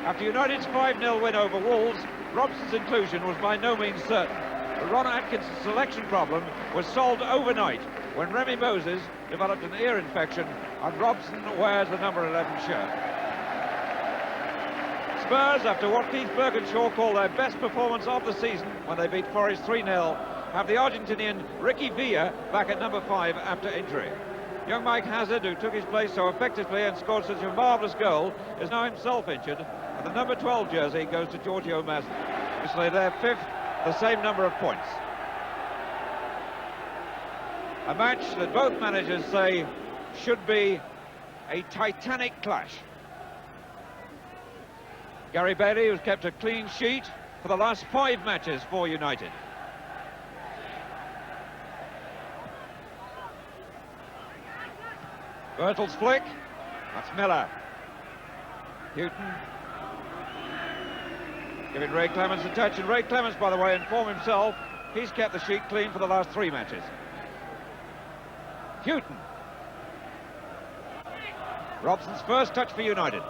After United's 5-0 win over Wolves, Robson's inclusion was by no means certain. The Ron Atkinson's selection problem was solved overnight when Remy Moses developed an ear infection and Robson wears the number 11 shirt. Spurs, after what Keith Birkinshaw called their best performance of the season when they beat Forest 3-0, have the Argentinian Ricky Villa back at number 5 after injury. Young Mike Hazard, who took his place so effectively and scored such a marvellous goal, is now himself injured, and the number 12 jersey goes to Giorgio Masden. Obviously they're 5th, the same number of points. A match that both managers say should be a titanic clash. Gary Bailey, who's kept a clean sheet for the last 5 matches for United. Bertel's flick, that's Miller. Houghton giving Ray Clements a touch, and Ray Clements, by the way, informed himself he's kept the sheet clean for the last 3 matches. Houghton. Robson's first touch for United.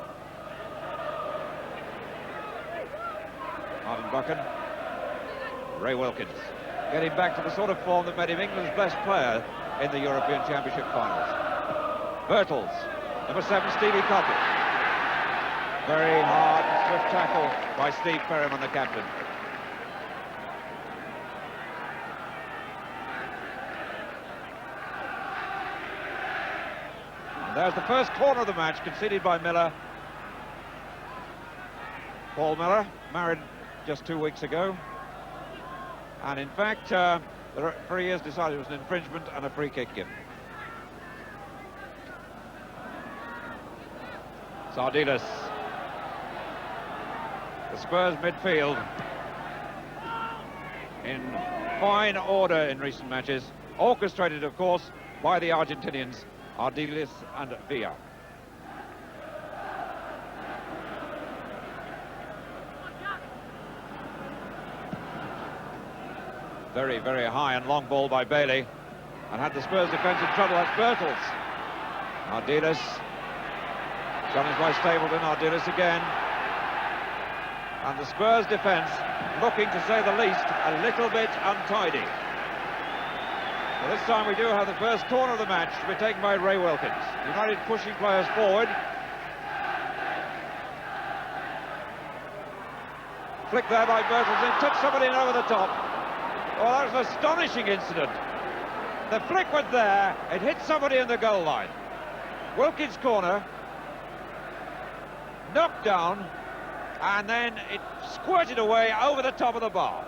Martin Buchan. Ray Wilkins. Getting back to the sort of form that made him England's best player in the European Championship finals. Bertels, number 7, Stevie Coppell. Very hard and swift tackle by Steve Perryman, the captain. And there's the first corner of the match, conceded by Miller. Paul Miller, married just 2 weeks ago. And in fact, the referee has decided it was an infringement and a free kick given. Sardinas. The Spurs midfield in fine order in recent matches, orchestrated of course by the Argentinians, Ardiles and Villa. Very, very high and long ball by Bailey, and had the Spurs defence in trouble. That's Bertels. Ardiles. Challenged by Stapleton, Ardiles again. And the Spurs defence, looking to say the least, a little bit untidy. Well, this time we do have the first corner of the match to be taken by Ray Wilkins. United pushing players forward. Flick there by Bertels, and took somebody in over the top. Well, that was an astonishing incident. The flick was there, it hit somebody in the goal line. Wilkins' corner, knocked down, and then it squirted away over the top of the bar.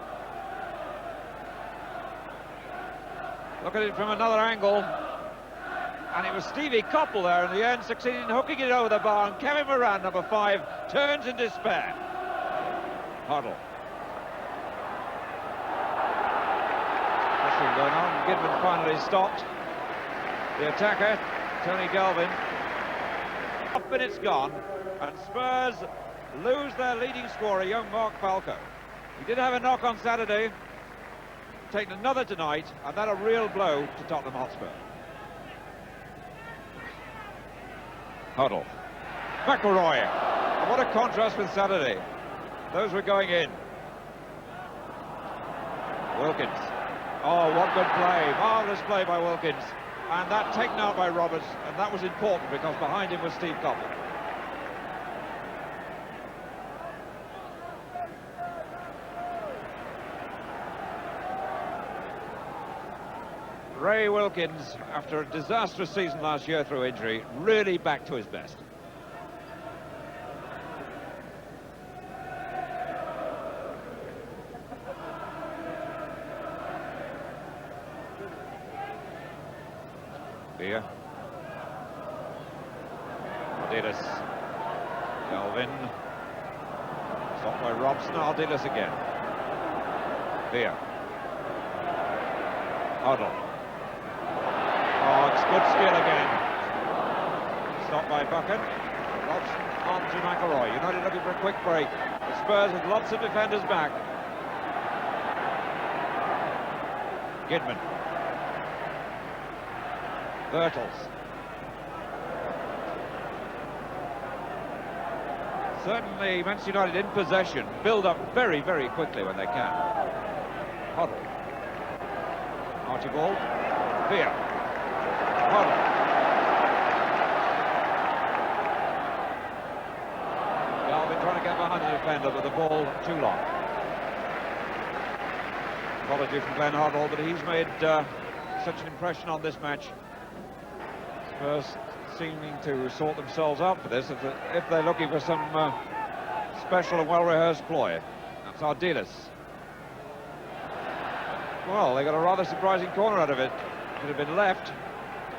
Look at it from another angle, and it was Stevie Coppell there in the end, succeeding in hooking it over the bar, and Kevin Moran, number 5, turns in despair. Huddle. Pushing going on, Gidman finally stopped. The attacker, Tony Galvin. 12 minutes gone, and Spurs lose their leading scorer, young Mark Falco. He did have a knock on Saturday, taken another tonight, and that a real blow to Tottenham Hotspur. Huddle. McElroy. And what a contrast with Saturday. Those were going in. Wilkins. Oh, what good play. Marvellous play by Wilkins. And that taken out by Roberts, and that was important because behind him was Steve Coppell. Ray Wilkins, after a disastrous season last year through injury, really back to his best. Here. Ardiles. Galvin. Stopped by Robson. Ardiles again. Here. Huddle. Oh, it's good skill again. Stopped by Buchan. Robson on to McElroy. United looking for a quick break. The Spurs with lots of defenders back. Gidman. Bertels. Certainly, Manchester United in possession build up very, very quickly when they can. Huddle. Archibald. Villa. Huddle. Galvin trying to get behind the defender, but the ball too long. Apology from Glenn Hoddle, but he's made such an impression on this match. Spurs seeming to sort themselves out for this if they're looking for some special and well-rehearsed ploy. That's Ardiles. Well, they got a rather surprising corner out of it. If it had been left,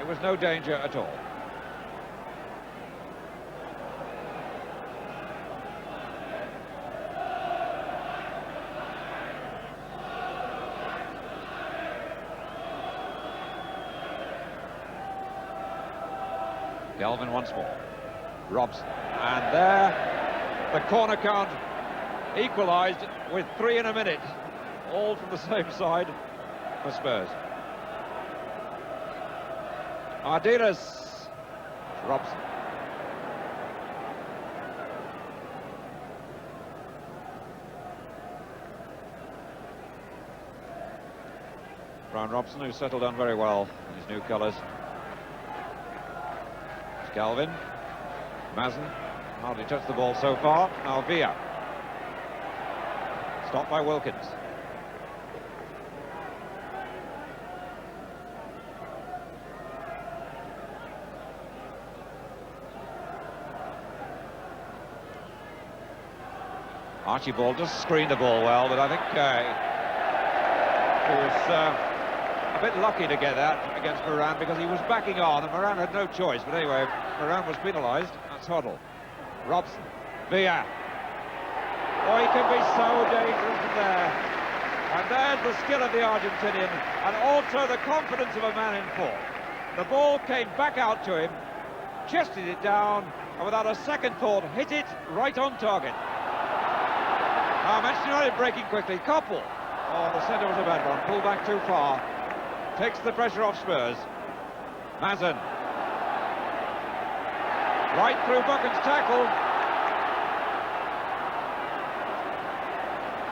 it was no danger at all. Galvin once more. Robson. And there, the corner count equalised with 3 in a minute. All from the same side for Spurs. Ardiles. Robson. Bryan Robson, who's settled down very well in his new colours. Galvin. Mazin. Hardly touched the ball so far. Now Villa. Stopped by Wilkins. Archibald just screened the ball well, but I think he was a bit lucky to get that against Moran because he was backing on and Moran had no choice. But anyway, Moran was penalised. That's Hoddle. Robson. Villa. Oh, he can be so dangerous from there. And there's the skill of the Argentinian and also the confidence of a man in form. The ball came back out to him, chested it down, and without a second thought, hit it right on target. Now Manchester United breaking quickly. Koppel. Oh, the centre was a bad one. Pulled back too far. Takes the pressure off Spurs. Mazin. Right through Buchan's tackle.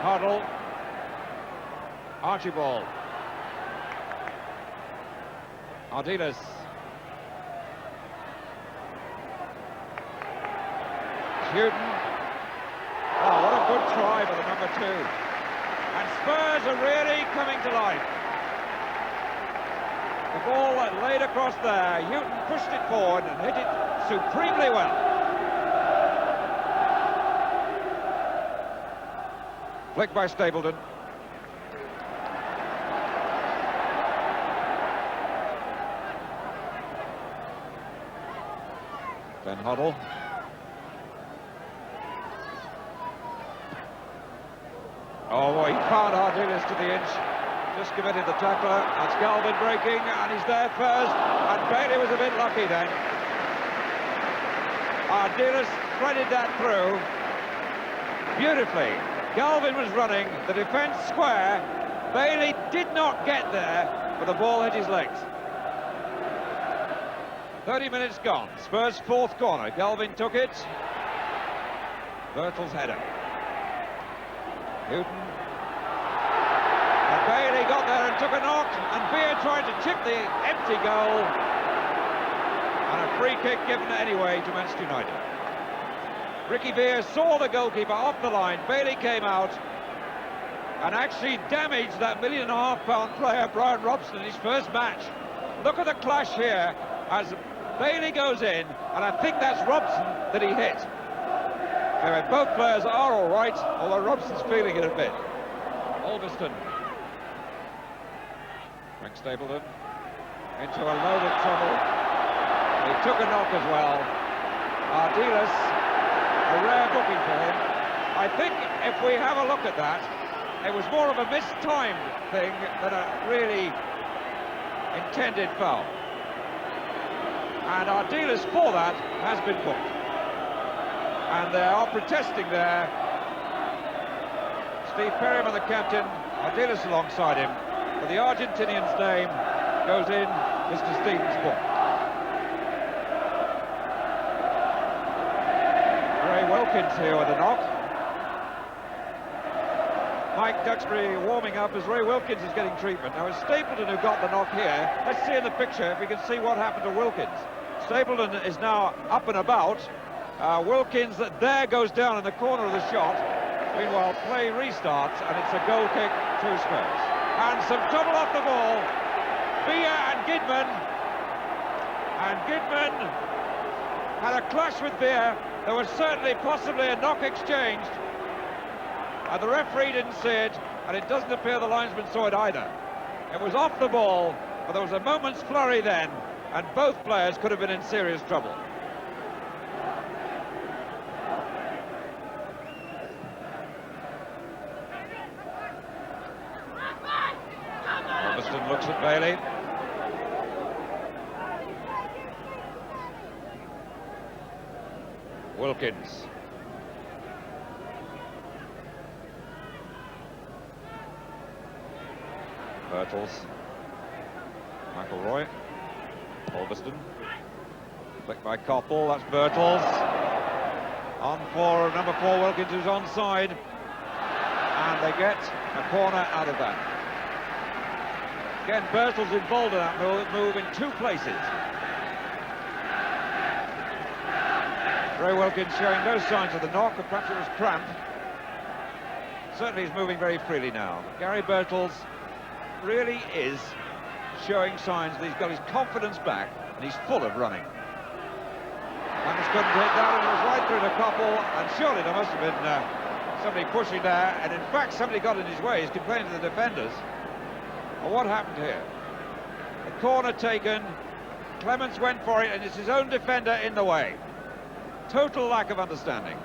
Huddle. Archibald. Ardiles. Houghton. Oh, what a good try by the number 2. And Spurs are really coming to life. The ball laid across there. Houghton pushed it forward and hit it supremely well. Flick by Stapleton. Then Huddle. Oh, well, he found Ardiles to the inch. Just committed the tackler. That's Galvin breaking, and he's there first. And Bailey was a bit lucky then. Ardiles threaded that through beautifully. Galvin was running, the defence square. Bailey did not get there, but the ball hit his legs. 30 minutes gone. Spurs' 4th corner. Galvin took it. Birtle's header. Houghton. Bailey got there and took a knock, and Villa tried to chip the empty goal. And a free kick given anyway to Manchester United. Ricky Villa saw the goalkeeper off the line. Bailey came out and actually damaged that £1.5 million player, Bryan Robson, in his first match. Look at the clash here as Bailey goes in, and I think that's Robson that he hit. Anyway, both players are all right, although Robson's feeling it a bit. Alveston. Frank Stapleton into a load of trouble. He took a knock as well. Ardiles, a rare booking for him. I think if we have a look at that, it was more of a mistimed thing than a really intended foul. And Ardiles for that has been booked. And they are protesting there. Steve Perryman, the captain, Ardiles alongside him. But the Argentinian's name goes in Mr. Stevens' book. Very well Wilkins here with a knock. Mike Duxbury warming up as Ray Wilkins is getting treatment. Now it's Stapleton who got the knock here. Let's see in the picture if we can see what happened to Wilkins. Stapleton is now up and about. Wilkins there goes down in the corner of the shot. Meanwhile, play restarts and it's a goal kick to Spurs. And some trouble off the ball. Villa and Gidman. And Gidman had a clash with Villa. There was certainly possibly a knock exchanged. And the referee didn't see it, and it doesn't appear the linesman saw it either. It was off the ball, but there was a moment's flurry then, and both players could have been in serious trouble. Robson looks at Bailey. Wilkins. Birtles. McElroy. Ulverston. Flicked by Koppel, that's Birtles. On for number 4, Wilkins, who's onside. And they get a corner out of that. Again, Birtles involved in that move in 2 places. Ray Wilkins showing no signs of the knock, or perhaps it was cramp. Certainly he's moving very freely now. Gary Birtles really is showing signs that he's got his confidence back and he's full of running. Clemens couldn't hit that, and it was right through the couple, and surely there must have been somebody pushing there, and in fact somebody got in his way. He's complaining to the defenders. Well, what happened here? The corner taken, Clemens went for it, and it's his own defender in the way. Total lack of understanding.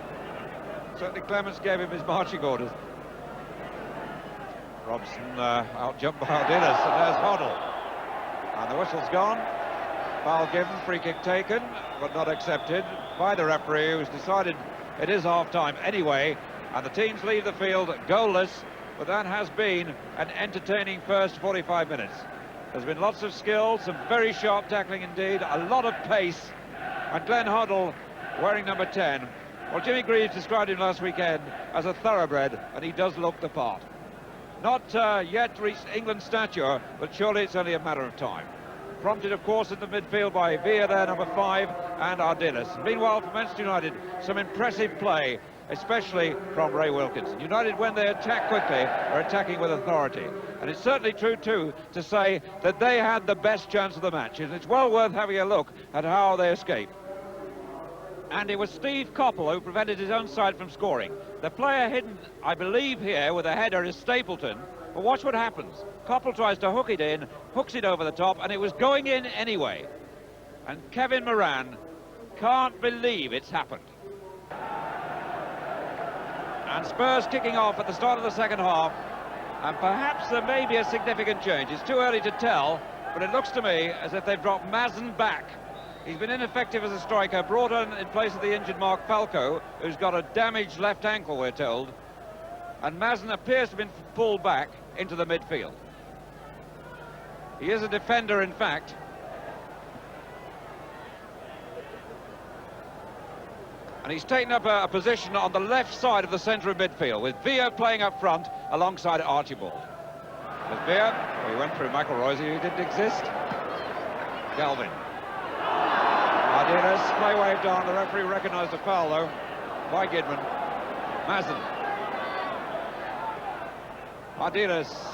Certainly Clemens gave him his marching orders. Robson out-jumped by Ardiles, and there's Hoddle. And the whistle's gone. Foul given, free kick taken, but not accepted by the referee, who's decided it is half-time anyway, and the teams leave the field goalless, but that has been an entertaining first 45 minutes. There's been lots of skill, some very sharp tackling indeed, a lot of pace, and Glenn Hoddle, wearing number 10, well, Jimmy Greaves described him last weekend as a thoroughbred, and he does look the part. Not yet reached England's stature, but surely it's only a matter of time. Prompted, of course, in the midfield by Villa there, number 5, and Ardiles. Meanwhile, for Manchester United, some impressive play, especially from Ray Wilkins. United, when they attack quickly, are attacking with authority. And it's certainly true, too, to say that they had the best chance of the match. And it's well worth having a look at how they escaped. And it was Steve Koppel who prevented his own side from scoring. The player hidden, I believe, here with a header is Stapleton. But watch what happens. Koppel tries to hook it in, hooks it over the top, and it was going in anyway. And Kevin Moran can't believe it's happened. And Spurs kicking off at the start of the second half. And perhaps there may be a significant change. It's too early to tell, but it looks to me as if they've dropped Mazin back. He's been ineffective as a striker, brought in place of the injured Mark Falco, who's got a damaged left ankle, we're told. And Mazin appears to have been pulled back into the midfield. He is a defender, in fact. And he's taken up a position on the left side of the centre of midfield, with Villa playing up front alongside Archibald. There's Villa, he went through McElroy, who didn't exist. Galvin. Ardiles, play waved on, the referee recognised a foul though, by Gidman. Mazin. Ardiles.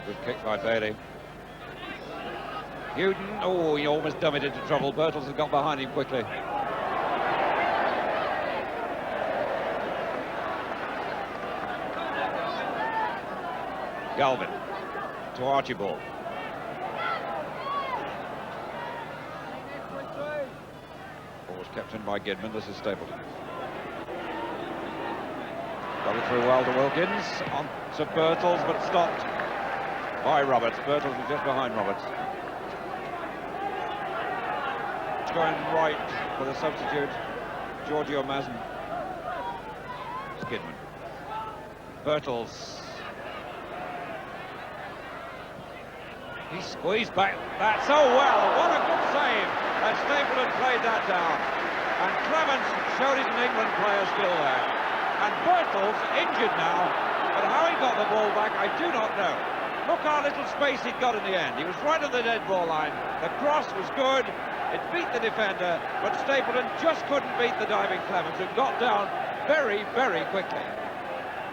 Good kick by Bailey. Hewden, oh, he almost dummied into trouble. Birtles had got behind him quickly. Galvin to Archibald. Ball was kept in by Gidman. This is Stapleton. Got it through well to Wilkins, on to Birtles, but stopped by Roberts. Birtles was just behind Roberts. Going right for the substitute, Giorgio Mazin. Skidman. Birtles. He squeezed back that so well. What a good save. And Stapleton played that down. And Clemens showed his England player still there. And Birtles injured now, but how he got the ball back, I do not know. Look how little space he'd got in the end. He was right on the dead ball line. The cross was good. It beat the defender, but Stapleton just couldn't beat the diving Clemens, who got down very, very quickly.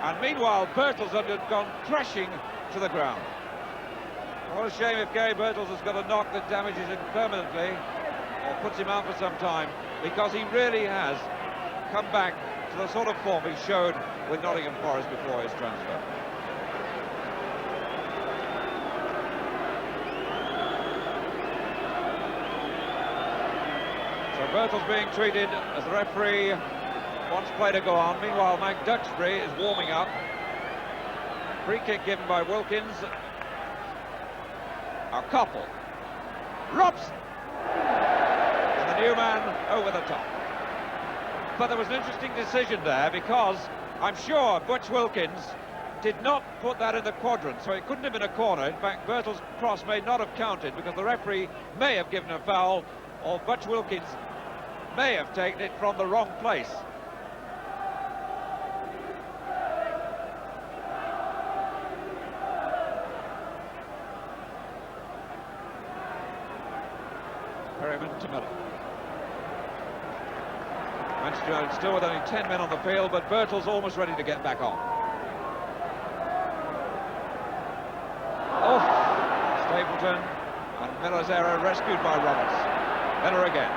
And meanwhile, Birtles had gone crashing to the ground. What a shame if Gary Birtles has got a knock that damages him permanently, or puts him out for some time, because he really has come back to the sort of form he showed with Nottingham Forest before his transfer. So Birtles being treated as the referee wants play to go on. Meanwhile, Mike Duxbury is warming up. Free kick given by Wilkins. A couple. Robson! And the new man over the top. But there was an interesting decision there, because I'm sure Butch Wilkins did not put that in the quadrant, so it couldn't have been a corner. In fact, Birtles' cross may not have counted, because the referee may have given a foul, or Butch Wilkins may have taken it from the wrong place. Perryman to Miller. Manchester United still with only 10 men on the field, but Birtles almost ready to get back on. Oh, Stapleton and Miller's error rescued by Roberts. Miller again.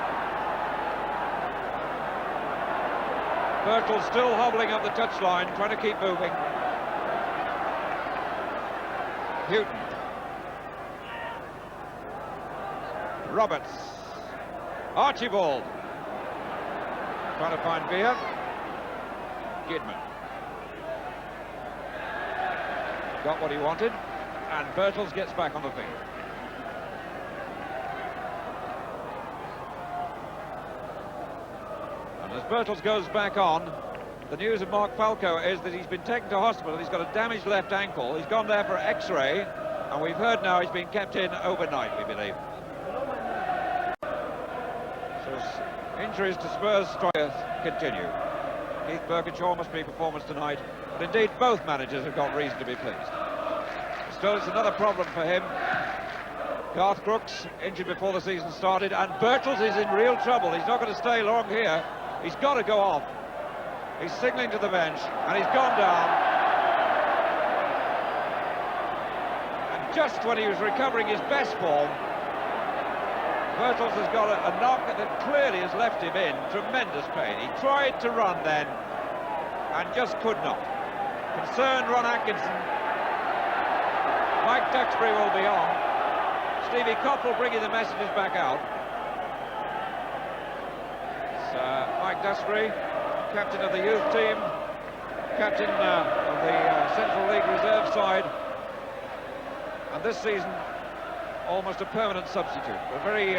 Birtles still hobbling up the touchline, trying to keep moving. Houghton. Roberts. Archibald. Trying to find Beer. Gidman. Got what he wanted, and Birtles gets back on the field. And as Birtles goes back on, the news of Mark Falco is that he's been taken to hospital. He's got a damaged left ankle. He's gone there for X-ray, and we've heard now he's been kept in overnight, we believe. So injuries to Spurs strikers continue. Keith Birkinshaw must be performance tonight, but indeed both managers have got reason to be pleased. Still, it's another problem for him. Garth Crooks injured before the season started, and Birtles is in real trouble. He's not going to stay long here. He's got to go off. He's signalling to the bench, and he's gone down. And just when he was recovering his best form, Birtles has got a knock that clearly has left him in tremendous pain. He tried to run then, and just could not. Concerned Ron Atkinson. Mike Duxbury will be on. Stevie Coppell bringing the messages back out. It's Mike Duxbury, captain of the youth team, captain of the Central League reserve side, and this season almost a permanent substitute, a very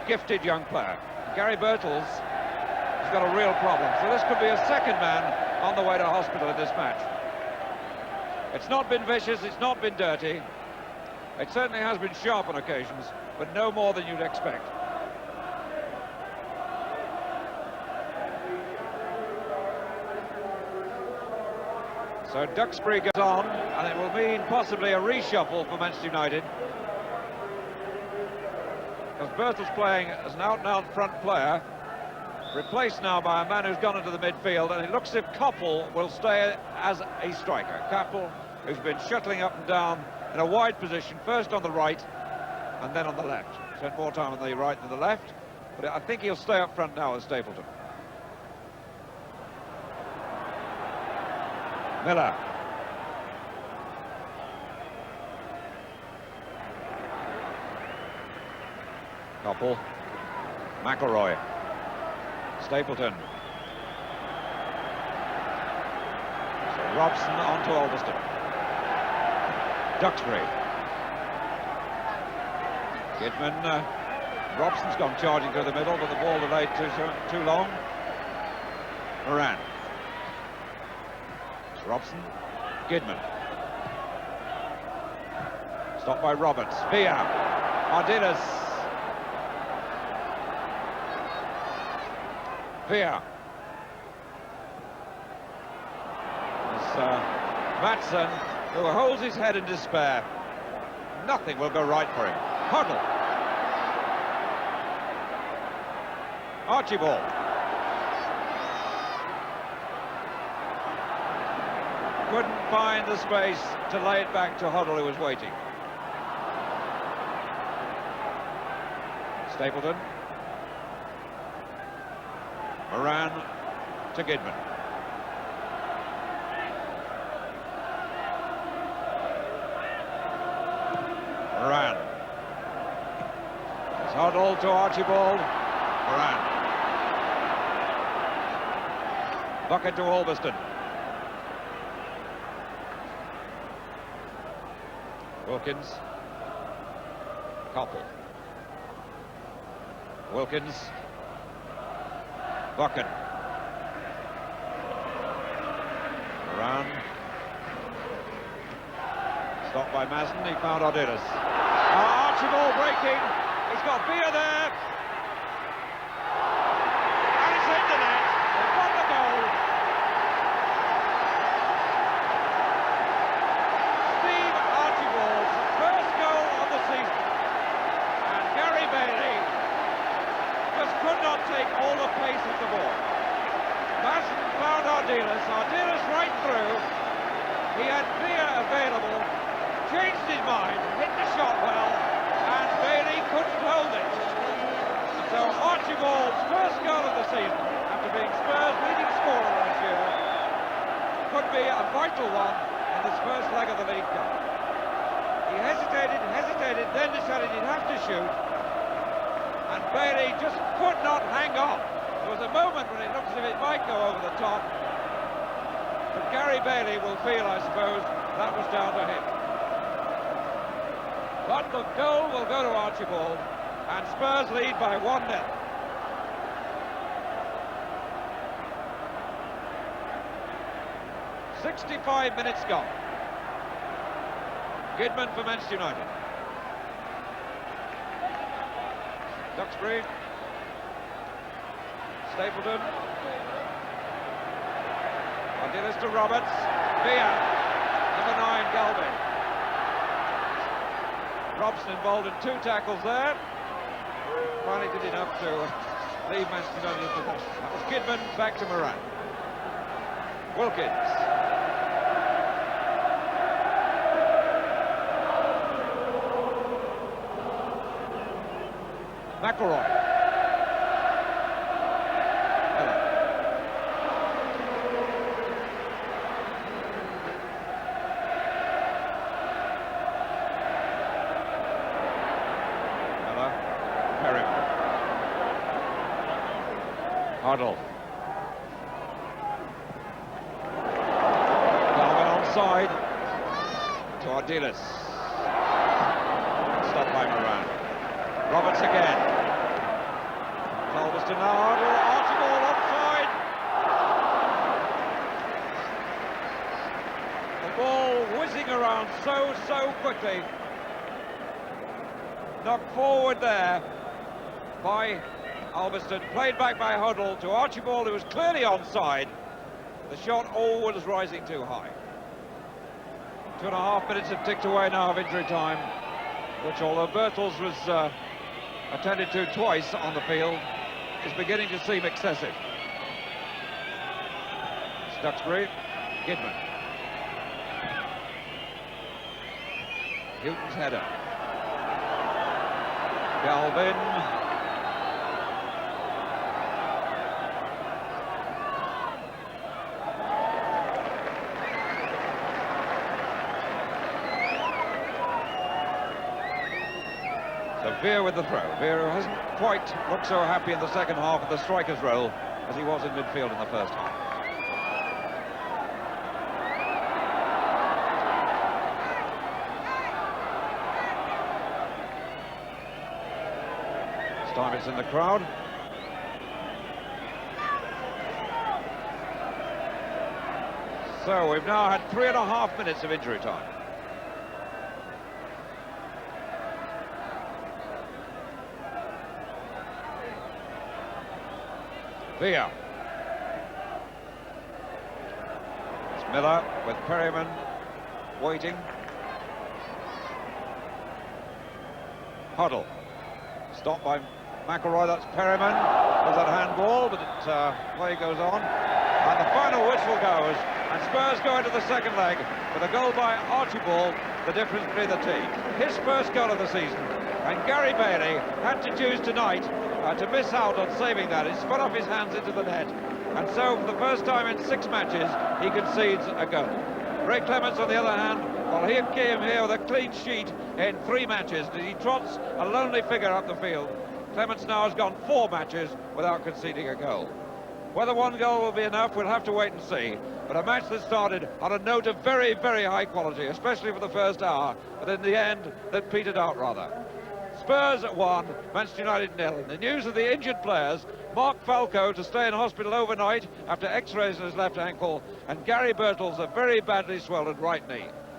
gifted young player. Gary Birtles has got a real problem, so this could be a second man on the way to hospital in this match. It's not been vicious, it's not been dirty. It certainly has been sharp on occasions, but no more than you'd expect. So Duxbury goes on, and it will mean possibly a reshuffle for Manchester United. Because Birtles playing as an out-and-out front player, replaced now by a man who's gone into the midfield, and it looks as if Coppell will stay as a striker. Coppell, who's been shuttling up and down in a wide position, first on the right and then on the left. Spent more time on the right than the left, but I think he'll stay up front now as Stapleton. Miller. Coppell. McElroy. Stapleton. So Robson on to Ulverston. Duxbury. Kidman. Robson's gone charging through the middle, but the ball delayed too long. Moran. It's Robson. Kidman. Stopped by Roberts. Villa. Martinez. Villa. Matson, who holds his head in despair. Nothing will go right for him. Huddle. Archibald. Couldn't find the space to lay it back to Huddle, who was waiting. Stapleton. Moran to Kidman. Moran. It's Huddle to Archibald. Moran. Bucket to Ulverston. Wilkins. Koppel. Wilkins. Bucket. Moran. Stopped by Masson, he found Ardiles. Archibald breaking, he's got Villa there. And it's into net, they've won the goal. Steve Archibald's first goal of the season. And Gary Bailey just could not take all the pace of the ball. Masson found Ardiles right through. He had Villa available. Changed his mind, hit the shot well, and Bailey couldn't hold it. So Archibald's first goal of the season, after being Spurs' leading scorer last year, could be a vital one in this first leg of the League Cup. He hesitated, then decided he'd have to shoot, and Bailey just could not hang on. There was a moment when it looked as if it might go over the top, but Gary Bailey will feel, I suppose, that was down to him. But the goal will go to Archibald, and Spurs lead by 1-0. "65 minutes gone. Kidman for Manchester United. Duxbury. Stapleton. Ardiles to Roberts. Villa. Number 9, Galvin. Robson involved in 2 tackles there. Finally did enough to leave Manchester United in possession. That was Kidman, back to Moran. Wilkins. McElroy. Huddle. Galvin onside to Ardiles. Stopped by Moran. Roberts again. Ulverston now. Huddle. Archibald offside. The ball whizzing around so quickly. Knocked forward there by Ulverston, played back by Huddle to Archibald, who was clearly onside. The shot all was rising too high. 2.5 minutes have ticked away now of injury time, which, although Birtles was attended to twice on the field, is beginning to seem excessive. Duxbury, Kidman. Houghton's header. Galvin. So Veer with the throw. Veer, who hasn't quite looked so happy in the second half of the striker's role as he was in midfield in the first half. This time it's in the crowd. So we've now had 3.5 minutes of injury time. Villa. It's Miller with Perryman waiting. Huddle. Stopped by McElroy, that's Perryman. There's that handball, but play goes on. And the final whistle goes, and Spurs go into the second leg with a goal by Archibald, the difference between the teams. His first goal of the season, and Gary Bailey had to choose tonight to miss out on saving that. It spun off his hands into the net, and so for the first time in 6 matches, he concedes a goal. Ray Clements, on the other hand, well, he came here with a clean sheet in 3 matches. He trots a lonely figure up the field. Clements now has gone 4 matches without conceding a goal. Whether 1 goal will be enough, we'll have to wait and see. But a match that started on a note of very, very high quality, especially for the first hour, but in the end, that petered out rather. Spurs at 1, Manchester United 0. In the news of the injured players, Mark Falco to stay in hospital overnight after x-rays in his left ankle, and Gary Birtles a very badly swollen right knee.